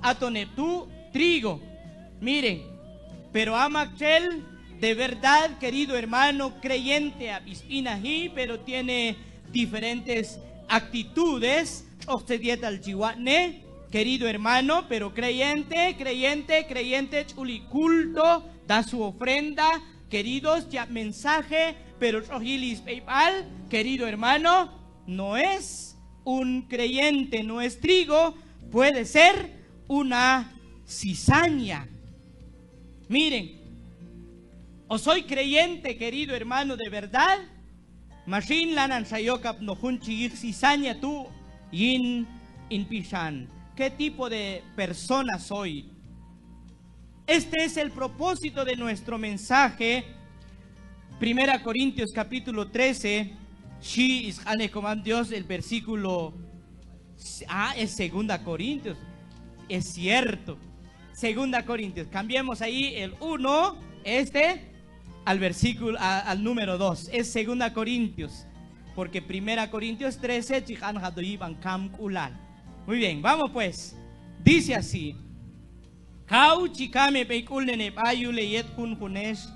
atoneptu trigo. Miren, pero amachel, de verdad, querido hermano creyente, apispinají, pero tiene diferentes actitudes. Querido hermano, pero creyente, chuliculto, da su ofrenda, queridos, ya mensaje, pero querido hermano, no es un creyente, no es trigo, puede ser una cizaña. Miren, o soy creyente, querido hermano, de verdad, Mashin lanan sayokap no hunchigir cizaña tú yin inpishan. ¿Qué tipo de persona soy? Este es el propósito de nuestro mensaje. 1 Corintios capítulo 13. Shi ishane coman Dios, el versículo. Es 2 Corintios. Es cierto. 2 Corintios. Cambiemos ahí el 1, al versículo, al número 2. Es 2 Corintios. Porque 1 Corintios 13. Muy bien, vamos pues. Dice así. Kau chikame peikulne ayule yet kun kunesh.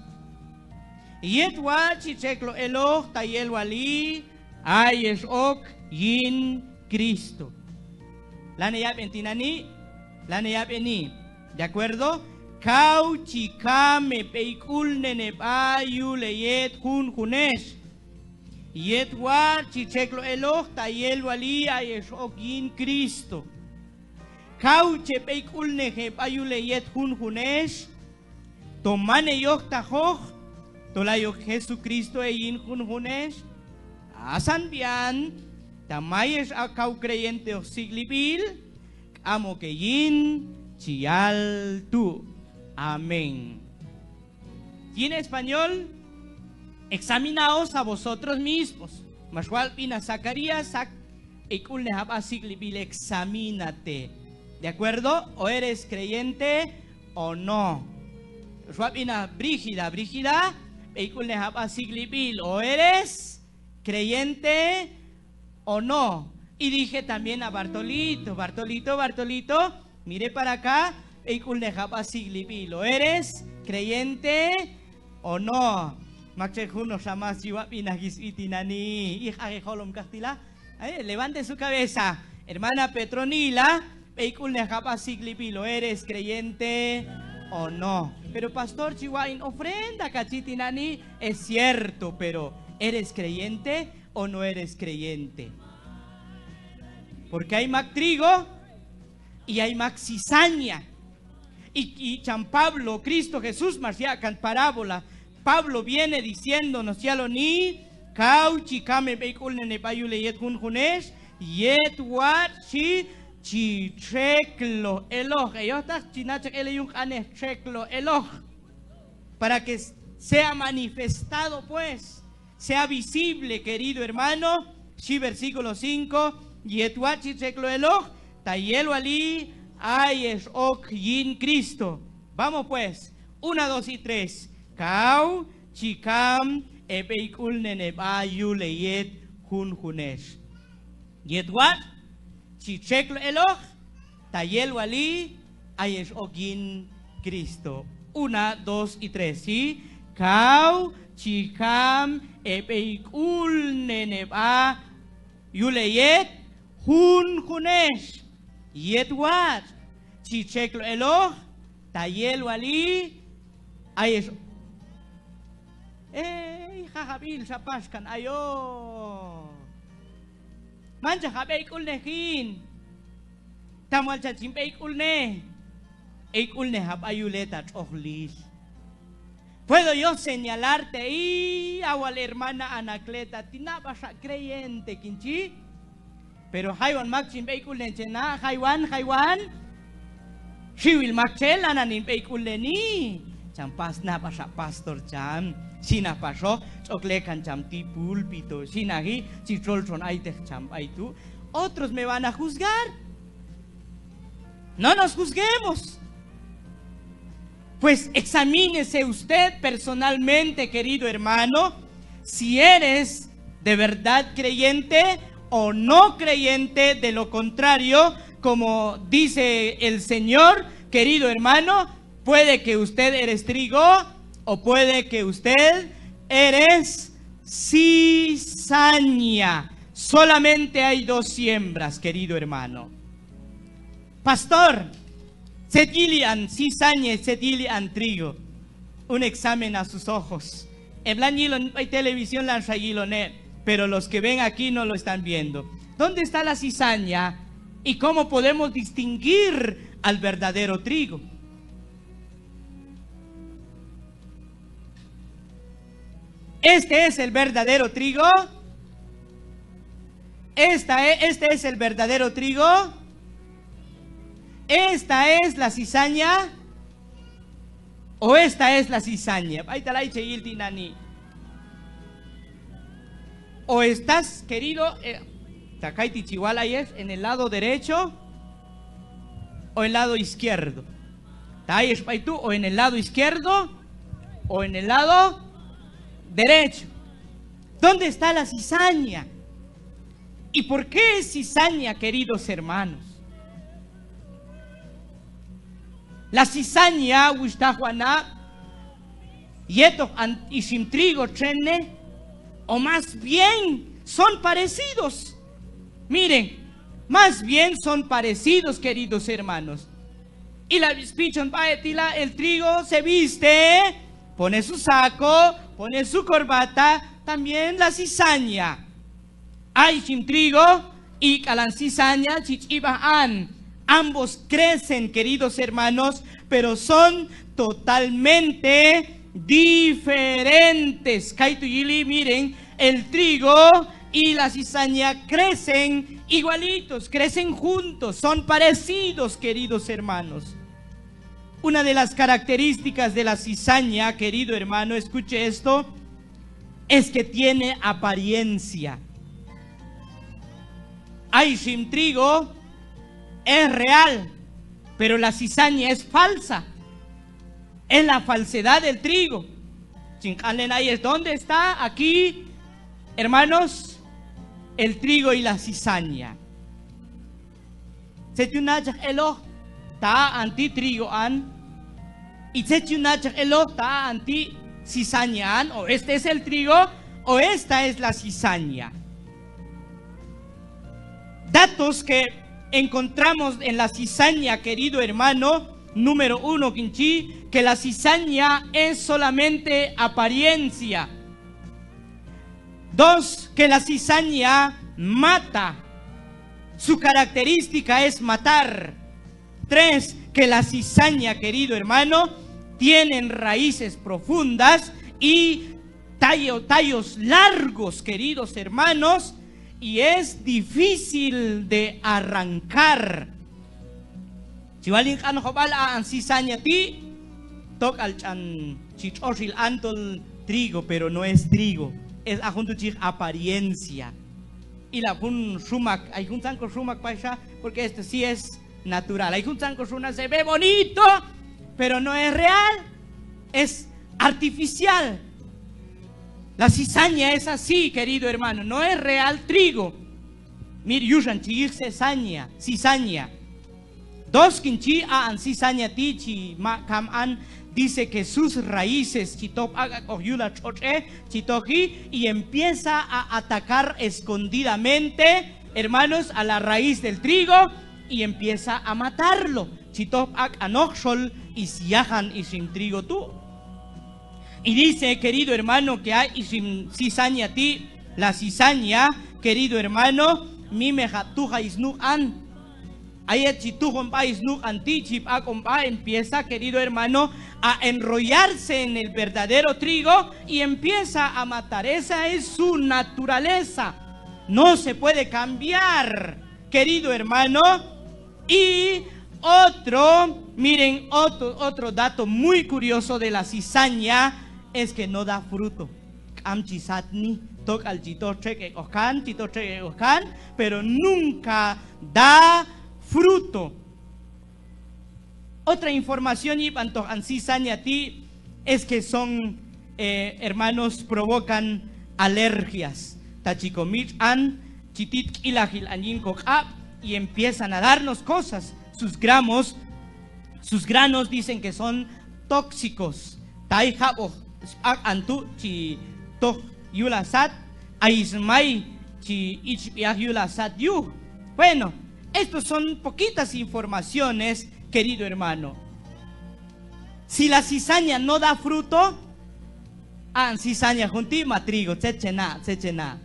Yet wa chicheklo eloh tayel wali ayesh ok yin Cristo. Lane yap entinani, lane yap eni. ¿De acuerdo? Kau chikame peikulne ayule yet kun kunesh. Yet wa chicheklo eloh tayel wali ayesh ok yin Cristo. Cauche peikulne ayule yet junjunesh. Tomane yok tajoj. Tolayok Jesucristo yin junjunesh. Asan bian. Tamayesh akau creyente o siglibil. Amo que yin chial tu. Amén. Y en español, examinaos a vosotros mismos. Mashwal pina Zacarías sak eikulne haba siglibil, examínate. ¿De acuerdo? O eres creyente o no. Brígida, o eres creyente o no. Y dije también a Bartolito, mire para acá, o eres creyente o no. Levante su cabeza, hermana Petronila. ¿Eres creyente o no? Pero pastor Chihuahua, ofrenda cachitinani, es cierto, pero ¿eres creyente o no eres creyente? Porque hay mac trigo y hay mac cizaña. Y San Pablo, Cristo Jesús, Marciacan parábola, Pablo viene diciéndonos, ya lo ni, cauchi kame peikulne nepayule yet junjunesh, yet what chi. Chicheklo eloj. Eloj. Para que sea manifestado, pues, sea visible, querido hermano. Sí, versículo 5. Yetua chicheklo eloj. Tayelo ali ayesh ok yin Cristo. Vamos pues. 1, 2 y 3. Kau chikam epeikul nenebayu leyet junjunesh. Yetua chicheklo eloh, tayel wali, ayesh ogin Cristo. 1, 2 y 3, ¿sí? Kau chikam epeikul neneba yuleyet junjunesh. Yet what? Chicheklo eloh, tayel wali, ayesh. Jajabil sapashkan ayo. Mancha habeikul nehin. Tamal chachim beikul ne. Eikul ne habayuleta chohlis. Puedo yo señalarte y a la hermana Anacleta, tinabasha creyente kinchi. Pero haywan makchim beikul ne chena, haywan. Shiwil makchel ananin beikul ni. Champas na pasha pastor cham. Sina pasó, choclecan chamti púlpito, sinagi, chitrolson aite champaitu. Otros me van a juzgar. No nos juzguemos. Pues examínese usted personalmente, querido hermano, si eres de verdad creyente o no creyente. De lo contrario, como dice el Señor, querido hermano, puede que usted eres trigo o puede que usted eres cizaña. Solamente hay dos siembras, querido hermano. Pastor, setilian cizaña, setilian trigo. Un examen a sus ojos. En hay televisión, pero los que ven aquí no lo están viendo. ¿Dónde está la cizaña? ¿Y cómo podemos distinguir al verdadero trigo? Este es el verdadero trigo. Este es el verdadero trigo. Esta es la cizaña. O esta es la cizaña. O estás, querido, en el lado derecho o en el lado izquierdo. O en el lado izquierdo o en el lado derecho. ¿Dónde está la cizaña? ¿Y por qué es cizaña, queridos hermanos? La cizaña, y trigo, o más bien son parecidos. Miren, más bien son parecidos, queridos hermanos. Y el trigo se viste, pone su saco, pone su corbata, también la cizaña. Hay trigo y la cizaña, ambos crecen, queridos hermanos, pero son totalmente diferentes. Miren, el trigo y la cizaña crecen igualitos, crecen juntos, son parecidos, queridos hermanos. Una de las características de la cizaña, querido hermano, escuche esto, es que tiene apariencia. Aishim trigo es real, pero la cizaña es falsa. Es la falsedad del trigo. ¿Dónde está? Aquí, hermanos, el trigo y la cizaña. Ta anti trigo an y ta anti cizaña an. O este es el trigo o esta es la cizaña. Datos que encontramos en la cizaña, querido hermano. Número 1, que la cizaña es solamente apariencia. 2, que la cizaña mata. Su característica es matar. 3, que la cizaña, querido hermano, tienen raíces profundas y tallos largos, queridos hermanos, y es difícil de arrancar. Si alguien an cizaña ti, toca al chichoshil antol trigo, pero no es trigo, es apariencia. Y la pun shumak, hay un tanco shumak paisa, porque este sí es natural. Hay un tanco shumak, se ve bonito, pero no es real, es artificial. La cizaña es así, querido hermano, no es real trigo. Mir yushan chir cizaña. 2 kinchi an cizaña tichi ma kam an dice que sus raíces chitop yula choche chitoji y empieza a atacar escondidamente, hermanos, a la raíz del trigo y empieza a matarlo. Chitop anochol y siajan y sin trigo tú. Y dice, querido hermano, que hay sin cizaña ti, la cizaña, querido hermano, mi mejatuja isnu an. Empieza, querido hermano, a enrollarse en el verdadero trigo y empieza a matar. Esa es su naturaleza. No se puede cambiar, querido hermano. Y miren, otro dato muy curioso de la cizaña es que no da fruto. Pero nunca da fruto. Otra información y cizaña ti es que son, hermanos, provocan alergias. Tachicomich an chitit ilahil anyin y empiezan a darnos cosas. Sus granos dicen que son tóxicos. Bueno, estos son poquitas informaciones, querido hermano. Si la cizaña no da fruto, cizaña juntima trigo, chechena.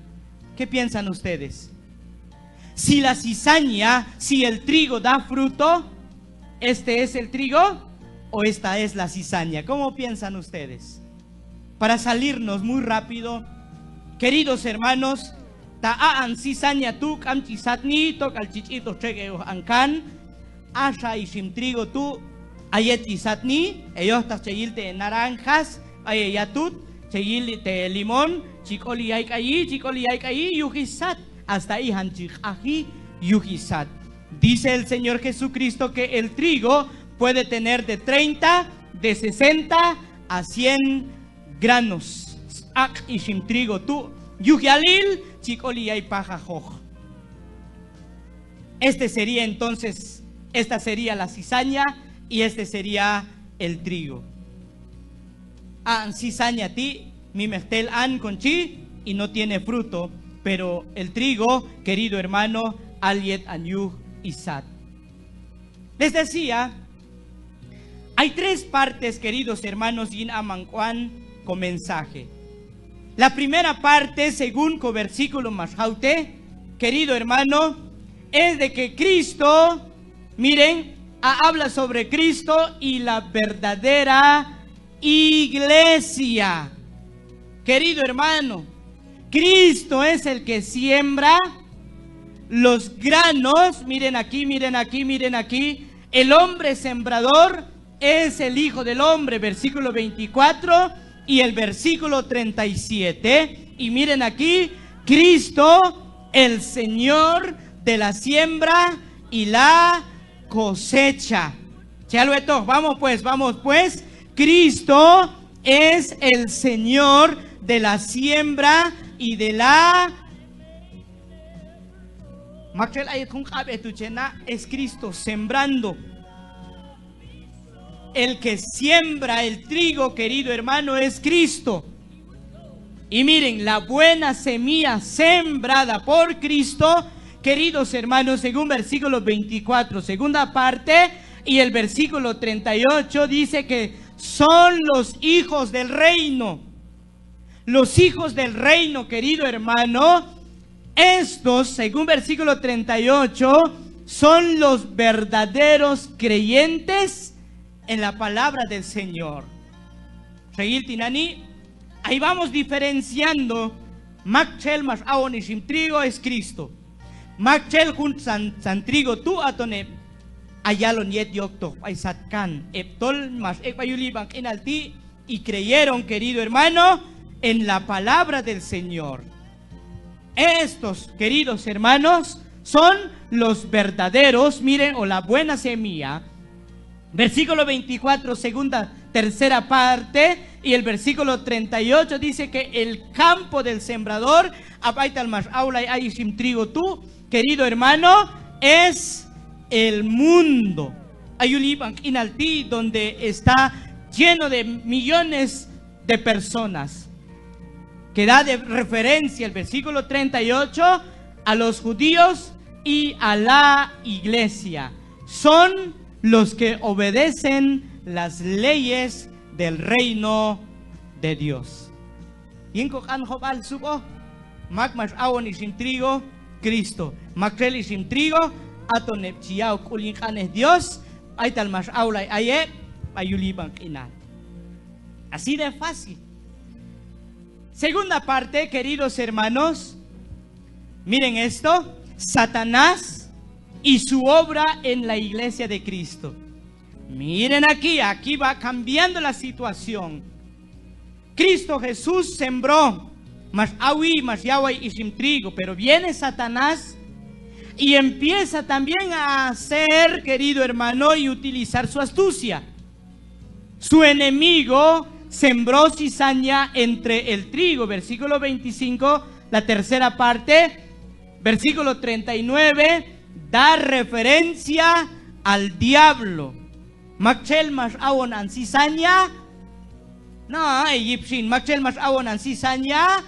¿Qué piensan ustedes? Si la cizaña, si el trigo da fruto, ¿este es el trigo o esta es la cizaña? ¿Cómo piensan ustedes? Para salirnos muy rápido, queridos hermanos, ta'an cizaña tu kamchisatni to kalchichito chegeo ankan, asha ishim trigo tu ayechisatni, ellos ta cheyilte naranjas, ayayatut, cheyilte limón, chicoli aycayi, yuhisat, hasta ahí hanchich aji, yuhisat. Dice el Señor Jesucristo que el trigo puede tener de 30, de 60 a 100 granos. Ak ishim trigo tu yuhyalil chicoli ay pajajoj. Este sería entonces, esta sería la cizaña y este sería el trigo. Cizaña ti, mi mechtel an conchi y no tiene fruto, pero el trigo, querido hermano, aliet anyuh isat. Les decía, hay tres partes, queridos hermanos, yin amancuan con mensaje. La primera parte, según con versículo mashaute, querido hermano, es de que Cristo, miren, habla sobre Cristo y la verdadera iglesia. Querido hermano, Cristo es el que siembra los granos. Miren aquí, miren aquí, miren aquí. El hombre sembrador es el Hijo del Hombre, versículo 24 y el versículo 37. Y miren aquí, Cristo, el Señor de la siembra y la cosecha. Vamos pues. Cristo es el Señor de la siembra y de la... Es Cristo sembrando. El que siembra el trigo, querido hermano, es Cristo. Y miren, la buena semilla sembrada por Cristo, queridos hermanos, según versículo 24, segunda parte, y el versículo 38 dice que son los hijos del reino. Los hijos del reino, querido hermano, estos, según versículo 38, son los verdaderos creyentes en la palabra del Señor. Ahí vamos diferenciando. Makchel más aonishim trigo es Cristo. Makchel jun san trigo tu atone ayalon yet yokto aisatkan eptol más ekbayuli bank inalti, y creyeron, querido hermano, en la palabra del Señor. Estos, queridos hermanos, son los verdaderos, miren, o la buena semilla. Versículo 24, tercera parte, y el versículo 38 dice que el campo del sembrador, trigo tú, querido hermano, es el mundo. Donde está lleno de millones de personas, que da de referencia el versículo 38 a los judíos y a la iglesia. Son los que obedecen las leyes del reino de Dios. Y en Kokan Hobal subo, Magmas Awon y sin trigo, Cristo. Makrel y sin trigo, Atonep Chiao Kulinkan es Dios, Aital Mas Aula Aye, Ayuliban Inal. Así de fácil. Segunda parte, queridos hermanos, miren esto: Satanás y su obra en la iglesia de Cristo. Miren aquí va cambiando la situación. Cristo Jesús sembró, más awi, más yahweh y sin trigo, pero viene Satanás y empieza también a hacer, querido hermano, y utilizar su astucia. Su enemigo sembró cizaña entre el trigo, versículo 25, la tercera parte, versículo 39, da referencia al diablo. Makchel mas awon an cizaña. No, Egipshin. Makchel mas awon an cizaña.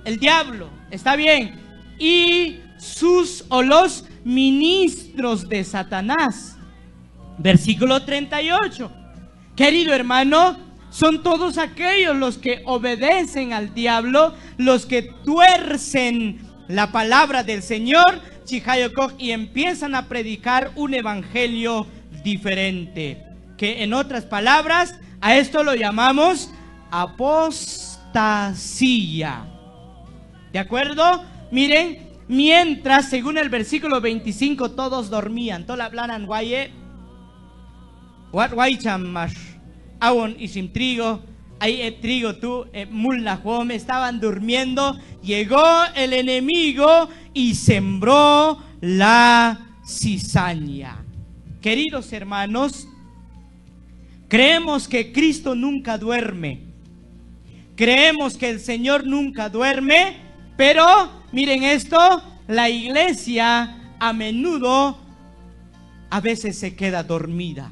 El diablo. Está bien. Y sus o los ministros de Satanás. Versículo 38. Querido hermano, son todos aquellos los que obedecen al diablo, los que tuercen la palabra del Señor, y empiezan a predicar un evangelio diferente. Que en otras palabras, a esto lo llamamos apostasía. ¿De acuerdo? Miren, mientras, según el versículo 25, todos dormían. Tola blanan guaye. What guaychamas. Awon y sin trigo. Ahí trigo tú, mulnahom, estaban durmiendo. Llegó el enemigo y sembró la cizaña. Queridos hermanos, creemos que Cristo nunca duerme. Creemos que el Señor nunca duerme. Pero miren esto, la iglesia a menudo, a veces se queda dormida.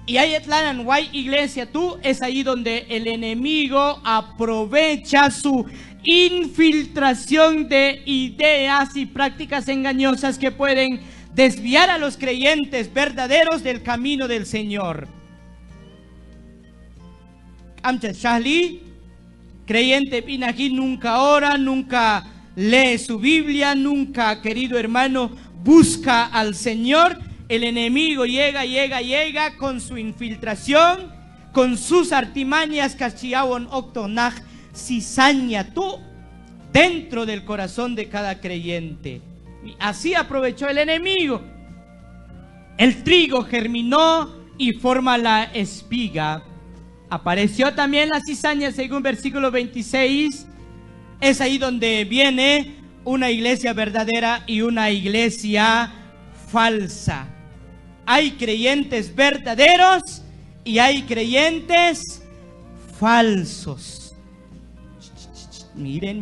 Y hay etlanan guay iglesia tú, es ahí donde el enemigo aprovecha su infiltración de ideas y prácticas engañosas que pueden desviar a los creyentes verdaderos del camino del Señor. Amchat Shahli, creyente Pinají, nunca ora, nunca lee su Biblia, nunca, querido hermano, busca al Señor. El enemigo llega con su infiltración, con sus artimañas, cachiawon octonaj, cizaña tú, dentro del corazón de cada creyente. Y así aprovechó el enemigo. El trigo germinó y forma la espiga. Apareció también la cizaña, según versículo 26. Es ahí donde viene una iglesia verdadera y una iglesia falsa. Hay creyentes verdaderos y hay creyentes falsos. Miren.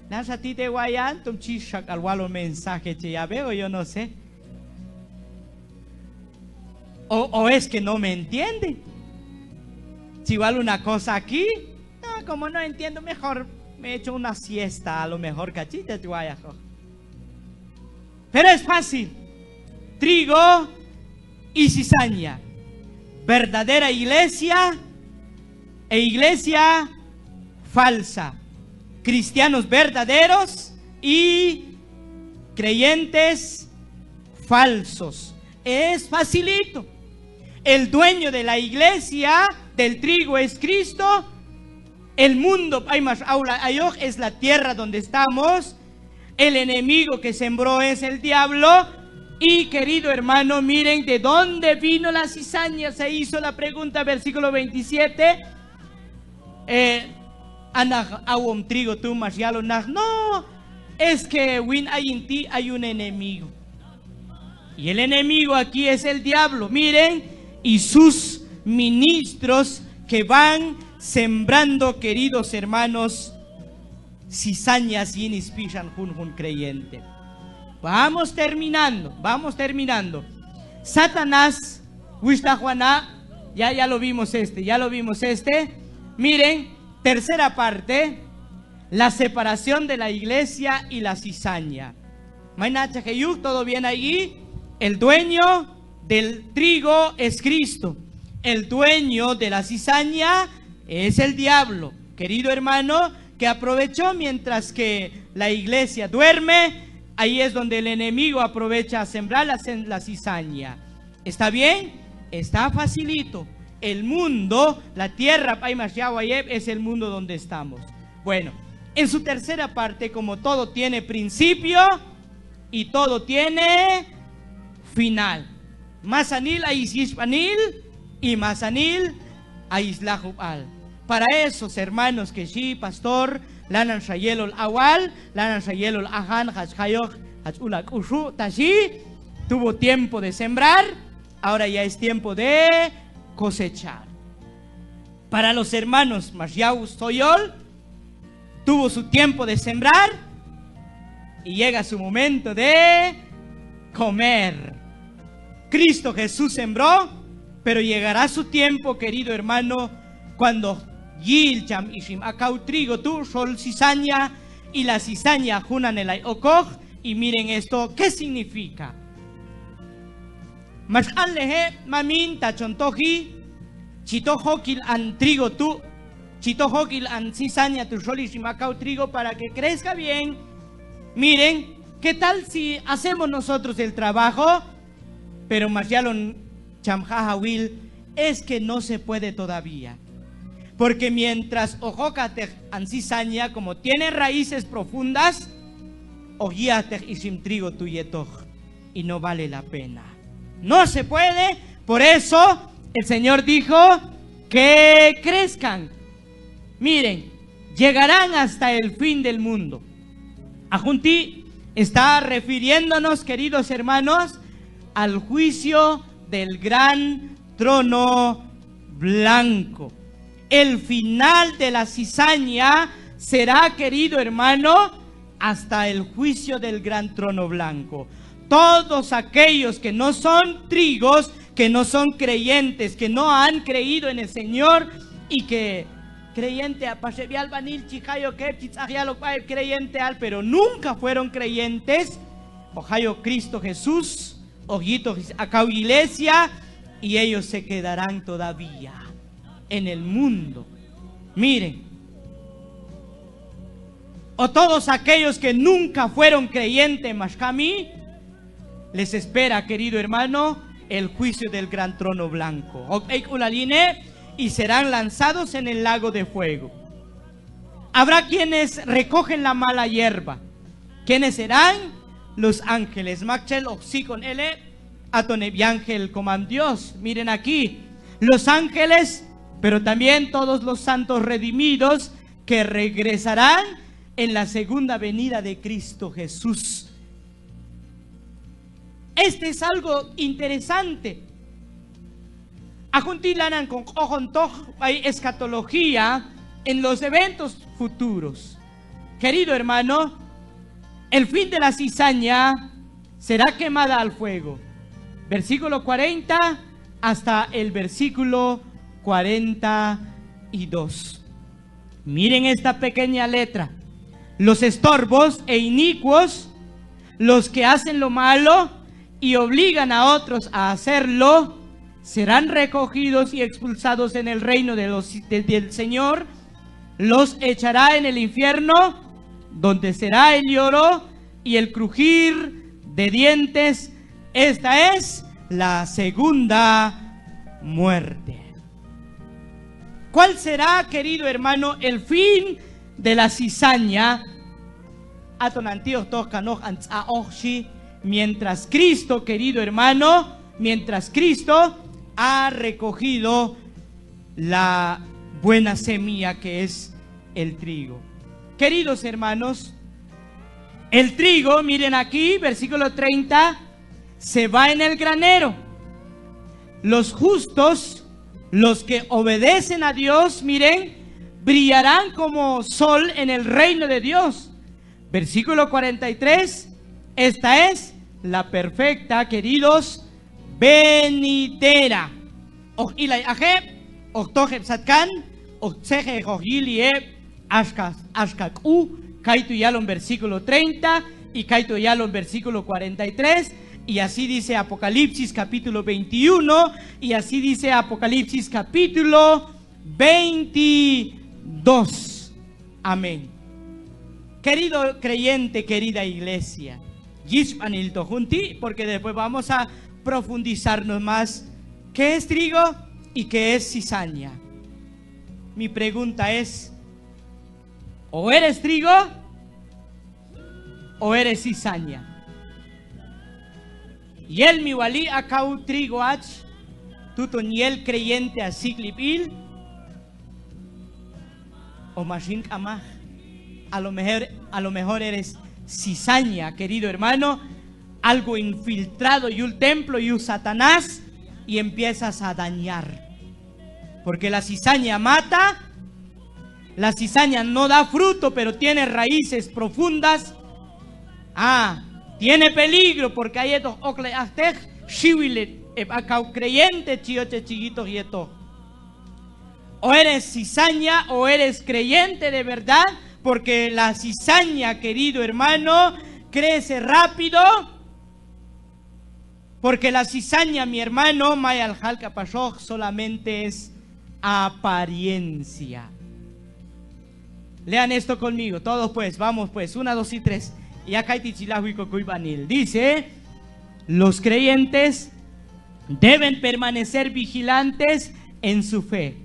Nasati te guayan, tum chishak al walo mensaje che ya veo, yo no sé. O es que no me entiende. Si igual una cosa aquí, no, como no entiendo, mejor me echo una siesta, a lo mejor cachita te guayajo. Pero es fácil. Trigo y cizaña, verdadera iglesia e iglesia falsa, cristianos verdaderos y creyentes falsos. Es facilito. El dueño de la iglesia del trigo es Cristo. El mundo es la tierra donde estamos. El enemigo que sembró es el diablo. Y querido hermano, miren de dónde vino la cizaña. Se hizo la pregunta, versículo 27. Trigo tú no, es que hay un enemigo. Y el enemigo aquí es el diablo. Miren, y sus ministros que van sembrando, queridos hermanos, cizañas y inspiran un creyente. Vamos terminando. Satanás, ya lo vimos Miren, tercera parte, la separación de la iglesia y la cizaña. Todo bien allí. El dueño del trigo es Cristo. El dueño de la cizaña es el diablo. Querido hermano, que aprovechó mientras que la iglesia duerme. Ahí es donde el enemigo aprovecha a sembrar la cizaña. ¿Está bien? Está facilito. El mundo, la tierra, es el mundo donde estamos. Bueno, en su tercera parte, como todo tiene principio y todo tiene final. Masanil aispanil y masanil aislahubal. Para esos hermanos que sí, pastor, lanan shayelol awal, lanan shayelol ahan, hachayok, hachulak ushu, tashi, tuvo tiempo de sembrar, ahora ya es tiempo de cosechar. Para los hermanos Mashiau Soyol, tuvo su tiempo de sembrar, y llega su momento de comer. Cristo Jesús sembró, pero llegará su tiempo, querido hermano, cuando Yilcham Ishim Akau trigo tu sol cizaña y la cizaña junan el okoj. Y miren esto, ¿qué significa? Mashkan lehe mamin tachontoji chitohokil an trigo tu chitohokil an cizaña tu sol Ishim Akau trigo para que crezca bien. Miren, ¿qué tal si hacemos nosotros el trabajo? Pero Mashalon Chamjahawil es que no se puede todavía. Porque mientras Ojokatej Ansisaña, como tiene raíces profundas, Ojiatej Ishim trigo tuyetoj, y no vale la pena. No se puede, por eso el Señor dijo que crezcan. Miren, llegarán hasta el fin del mundo. Ajunti está refiriéndonos, queridos hermanos, al juicio del gran trono blanco. El final de la cizaña será, querido hermano, hasta el juicio del gran trono blanco. Todos aquellos que no son trigos, que no son creyentes, que no han creído en el Señor y que creyente pero nunca fueron creyentes, ojalá Cristo Jesús, ojito acá iglesia, y ellos se quedarán todavía en el mundo. Miren, o todos aquellos que nunca fueron creyentes, Mashkami, les espera, querido hermano, el juicio del gran trono blanco. Y serán lanzados en el lago de fuego. Habrá quienes recogen la mala hierba. ¿Quiénes serán? Los ángeles. Machel Oxicon L. Atonebiángel coman Dios. Miren aquí, los ángeles, pero también todos los santos redimidos que regresarán en la segunda venida de Cristo Jesús. Este es algo interesante. Ajuntilanan con ojontoj hay escatología en los eventos futuros. Querido hermano, el fin de la cizaña será quemada al fuego. Versículo 40 hasta el versículo 42. Miren esta pequeña letra. Los estorbos e inicuos, los que hacen lo malo y obligan a otros a hacerlo, serán recogidos y expulsados en el reino del Señor. Los echará en el infierno, donde será el lloro y el crujir de dientes. Esta es la segunda muerte. ¿Cuál será, querido hermano, el fin de la cizaña? Mientras Cristo, querido hermano, mientras Cristo ha recogido la buena semilla que es el trigo. Queridos hermanos, el trigo, miren aquí, versículo 30, se va en el granero. Los justos, los que obedecen a Dios, miren, brillarán como sol en el reino de Dios. Versículo 43, esta es la perfecta, queridos, venidera. Kaito yalo en versículo 30 y Kaito yalo en versículo 43. Y así dice Apocalipsis capítulo 21 y así dice Apocalipsis capítulo 22. Amén. Querido creyente, querida iglesia, porque después vamos a profundizarnos más qué es trigo y qué es cizaña. Mi pregunta es, ¿o eres trigo o eres cizaña? Y el mi wali acau trigo ach, tuto ni el creyente a siklipil, o mashin kamah, a lo mejor eres cizaña, querido hermano, algo infiltrado y un templo y un Satanás, y empiezas a dañar. Porque la cizaña mata, la cizaña no da fruto, pero tiene raíces profundas. Tiene peligro porque hay estos okle aftej, shiwilet, acá creyente, chioche chiquito y esto. O eres cizaña o eres creyente de verdad, porque la cizaña, querido hermano, crece rápido. Porque la cizaña, mi hermano, Mayal Halka Pashoj, solamente es apariencia. Lean esto conmigo, todos pues, vamos pues, 1, 2 y 3. Y acá hay Tichilahuicocuibanil. Dice, los creyentes deben permanecer vigilantes en su fe,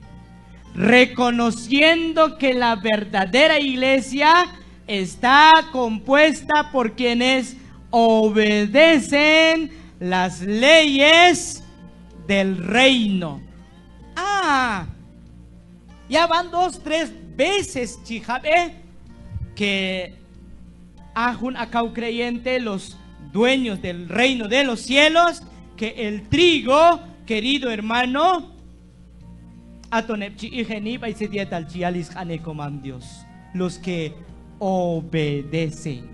reconociendo que la verdadera iglesia está compuesta por quienes obedecen las leyes del reino. Ya van 2, 3 veces, chijabe, que ajun acau creyente, los dueños del reino de los cielos, que el trigo, querido hermano, los que obedecen.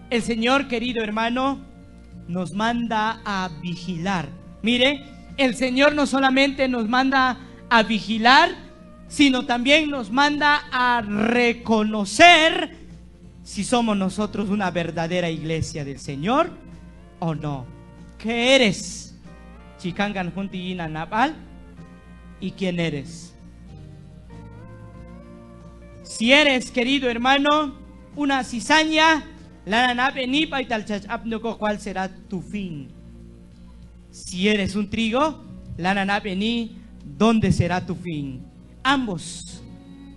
El Señor, querido hermano, nos manda a vigilar. Mire, el Señor no solamente nos manda a vigilar, sino también nos manda a reconocer si somos nosotros una verdadera iglesia del Señor o no. ¿Qué eres? Chikangan Juntiina Nabal. ¿Y quién eres? Si eres, querido hermano, una cizaña, ¿cuál será tu fin? Si eres un trigo, ¿dónde será tu fin? Ambos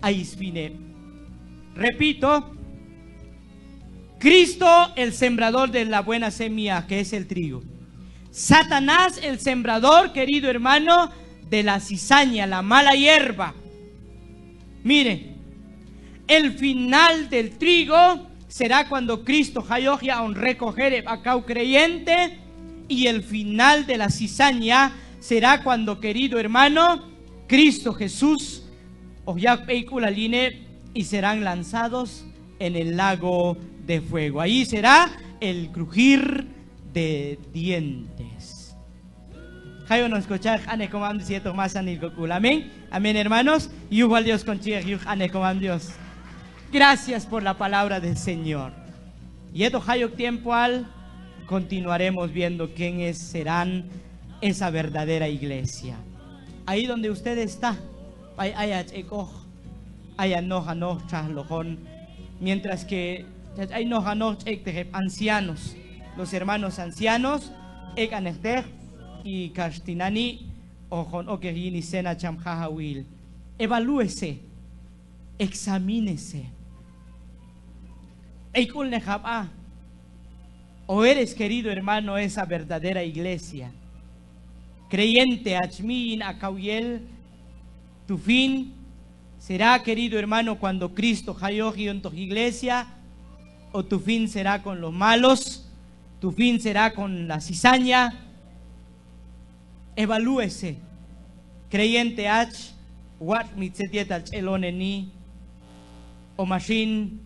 hay fines. Repito, Cristo, el sembrador de la buena semilla, que es el trigo. Satanás, el sembrador, querido hermano, de la cizaña, la mala hierba. Mire, el final del trigo será cuando Cristo hayogia un recoger acá creyente, y el final de la cizaña será cuando, querido hermano, Cristo Jesús y serán lanzados en el lago de fuego. Ahí será el crujir de dientes. Amén. Amén, hermanos. Y igual Dios con Dios. Gracias por la palabra del Señor. Y esto hayok tiempo al continuaremos viendo quiénes serán esa verdadera iglesia. Ahí donde usted está, mientras que hay ancianos, los hermanos ancianos, y Kastinani, evalúese, examínese. O eres, querido hermano, esa verdadera iglesia creyente, Achmin, Akauyel. Tu fin será, querido hermano, cuando Cristo hayogi en tu iglesia, o tu fin será con los malos, tu fin será con la cizaña. Evalúese, creyente ach, wat mitzetiet al eloneni, o mashin,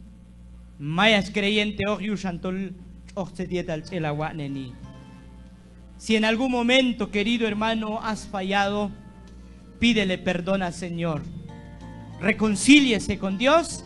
mayas creyente ogyushantol ochetiet al elawaneni. Si en algún momento, querido hermano, has fallado, pídele perdón al Señor. Reconcíliese con Dios